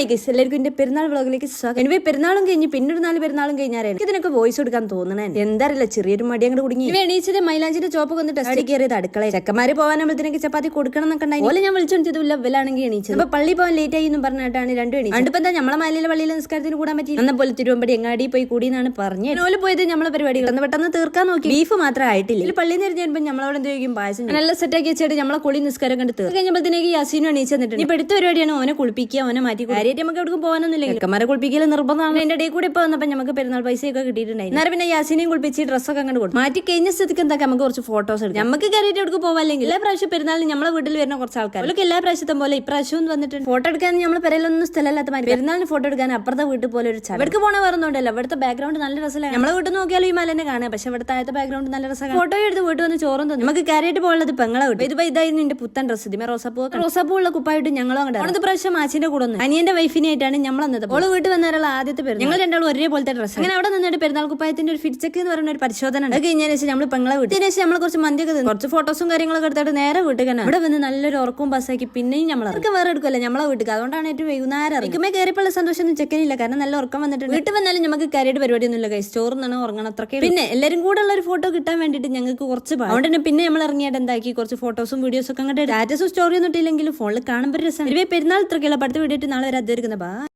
Guys, എല്ലാവർക്കും എന്റെ പെരുന്നാൾ വ്ളോഗിലേക്ക് സ്വാഗതം. എനിക്ക് പെരുന്നാളും കഴിഞ്ഞ് പിന്നൊരു 4 പെരുന്നാളും കഴിഞ്ഞാൽ ഇതിനൊക്കെ വോയിസ് കൊടുക്കാൻ തോന്നണേ. എന്താറില്ല, ചെറിയൊരു മടി അങ്ങോട്ട് കുടുങ്ങി. എണീച്ചത് മൈലാഞ്ചിന്റെ ചോപ്പ് വന്ന് ടെസ്റ്റ് കയറിയത് അടുക്കള. ചെക്കന്മാര് പോകാനാകുമ്പോഴത്തേക്ക് ചപ്പാത്തി കൊടുക്കണം എന്നൊക്കെ ഉണ്ടായി. ഓലെ ഞാൻ വിളിച്ചോണ്ടില്ല, ഇവലാണെങ്കിൽ എണീച്ചത്. അപ്പൊ പള്ളി പോകാൻ ലേറ്റ് ആയി എന്ന് പറഞ്ഞിട്ടാണ് രണ്ടും എണീച്ചത്. രണ്ടിപ്പോ എന്താ നമ്മളെ മലയിലെ പള്ളിയിലെ നിസ്കാരത്തിന് കൂടാൻ പറ്റി. അന്ന പോലെ തിരുവമ്പടി എങ്ങാടി പോയി കൂടി എന്നാണ് പറഞ്ഞത്. ഓല് പോയത് നമ്മളെ പരിപാടി പെട്ടെന്ന് തീർക്കാൻ നോക്കി. ബീഫ് മാത്രം ആയിട്ടില്ല. ഇതിൽ പള്ളിയിൽ നിന്ന് എറിഞ്ഞപ്പോൾ നമ്മളവിടെ എന്തെങ്കിലും പായസം നല്ല സെറ്റാക്കി വെച്ചിട്ട് നമ്മളെ കുളി നിസ്കാരം കണ്ട് തീർന്നു കഴിഞ്ഞപ്പോഴത്തേക്ക് യാസീനും എണീച്ച് തന്നിട്ടുണ്ട്. ഇപ്പൊ അടുത്ത പരിപാടിയാണ് ഓനെ കുളിപ്പിക്കുക, ഓനെ മാറ്റി കാര്യമായിട്ട് നമുക്ക് എവിടെ പോകാനൊന്നുമില്ല. ചെക്കന്മാരെ കുളിപ്പിക്കൽ നിർബന്ധമാണ്. എന്റെ ഇടയിൽ കൂടെ ഇപ്പൊ വന്നപ്പോൾ നമുക്ക് പെരുന്നാൾ പൈസയൊക്കെ കിട്ടിയിട്ടുണ്ടായി. നേരെ പിന്നെ യാസീനെയും കുളിപ്പിച്ച് ഡ്രസ്സൊക്കെ അങ്ങോട്ട് കൊടുക്കും. മാറ്റി കഴിഞ്ഞ സ്ഥിതിക്ക് എന്താ നമുക്ക് കുറച്ച് ഫോട്ടോസ് എടുക്കും. നമുക്ക് കാര്യമായിട്ട് എവിടെ പോകാല്ലെങ്കിൽ എല്ലാ പ്രാവശ്യം പെരുന്നാളിന് നമ്മളെ വീട്ടിൽ വരുന്ന കുറച്ച് ആൾക്കാർ അവർക്ക് എല്ലാ പ്രാവശ്യത്തും പോലെ ഇപ്രാവശ്യം വന്നിട്ടുണ്ട്. ഫോട്ടോ എടുക്കാൻ നമ്മൾ പെരയിലൊന്നും സ്ഥലമില്ലാത്ത മാതിരി പെരുന്നാളിന് ഫോട്ടോ എടുക്കാൻ അപ്പുറത്തെ വീട്ടിൽ പോലെ ഒരു ചട ഇവിടേക്ക് പോണ വേറൊന്നുണ്ടല്ലോ. ഇവിടുത്തെ ബാക്ക്ഗ്രൗണ്ട് നല്ല രസമാണ്. നമ്മളെ വീട്ടിൽ നോക്കിയാലും ഈ മലനെ കാണാം, പക്ഷെ ഇവിടുത്തെ ആദ്യത്തെ ബാക്ക്ഗ്രൗണ്ട് നല്ല രസമാണ്. ഫോട്ടോ എടുത്ത് വീട്ടിൽ വന്ന് ചോറും തോന്നി. നമുക്ക് കാര്യമായിട്ട് പോകുന്നത് പെങ്ങളെ വീട്ടിൽ. ഇതിപ്പോ ഇതായിരുന്നു എന്റെ പുത്തൻ ഡ്രസ്സ്. ഇതിമേ റോസാപ്പൂ ഉള്ള കുപ്പായിട്ട് ഞങ്ങളും അങ്ങോട്ട് അടുത്ത പ്രാവശ്യം മാച്ചിന്റെ കൂടെ ഒന്ന് അനിയന്റെ വൈഫിനായിട്ടാണ് നമ്മൾ വന്നത്. ഓള് വീട്ടിൽ വന്നാലുള്ള ആദ്യത്തെ പെരുന്നാൾ. ഞങ്ങൾ രണ്ടാളും ഒരേപോലത്തെ ഡ്രസ്സ്. അങ്ങനെ അവിടെ നിന്നിട്ട് പെരുന്നാൾ കുപ്പായത്തിന്റെ ഒരു ഫിറ്റ് ചെക്ക് എന്ന് പറയുന്ന ഒരു പരിശോധന ഉണ്ട്. അത് കഴിഞ്ഞതിന് ശേഷം നമ്മൾ പെങ്ങളെ വീട്ടിൽ ശേഷം നമ്മൾ കുറച്ച് മന്തിയൊക്കെ തിന്നു. കുറച്ച് ഫോട്ടോസും കാര്യങ്ങളൊക്കെ എടുത്തിട്ട് നേരെ വീട്ടിൽ തന്നെ ഇവിടെ വന്ന് നല്ലൊരു ഉറക്കവും ബസ്സാക്കി പിന്നെയും നമ്മളൊക്കെ വേറെ എടുക്കുമല്ലോ നമ്മളെ വീട്ടിൽ. അതുകൊണ്ടാണ് ഏറ്റവും വൈകുന്നേരം ഇറക്കുമേ കയറിയപ്പോൾ സന്തോഷം ഒന്നും ചെക്കനില്ല. കാരണം നല്ല ഉറക്കം വന്നിട്ടുണ്ട്. വീട്ടിൽ വന്നാലും നമുക്ക് കാര്യമായിട്ട് പരിപാടിയൊന്നുമില്ല. ഗൈസ് ചോറുന്നാണ് ഉറങ്ങണം അത്രയ്ക്ക്. പിന്നെ എല്ലാവരും കൂടെ ഉള്ള ഒരു ഫോട്ടോ കിട്ടാൻ വേണ്ടിയിട്ട് ഞങ്ങൾക്ക് കുറച്ച് അതുകൊണ്ട് തന്നെ പിന്നെ നമ്മൾ ഇറങ്ങിയിട്ട് എന്താക്കി കുറച്ച് ഫോട്ടോസും വീഡിയോസും ഒക്കെ അങ്ങോട്ട് സ്റ്റാറ്റസും സ്റ്റോറി ഒന്നും ഇട്ടില്ലെങ്കിലും ഫോണിൽ കാണുമ്പോൾ രസം. പെരുന്നാൾ ഇത്രയ്ക്കുള്ള അടുത്ത വീഡിയോ നാളെ വരെ അധ്വാനിക്കുന്ന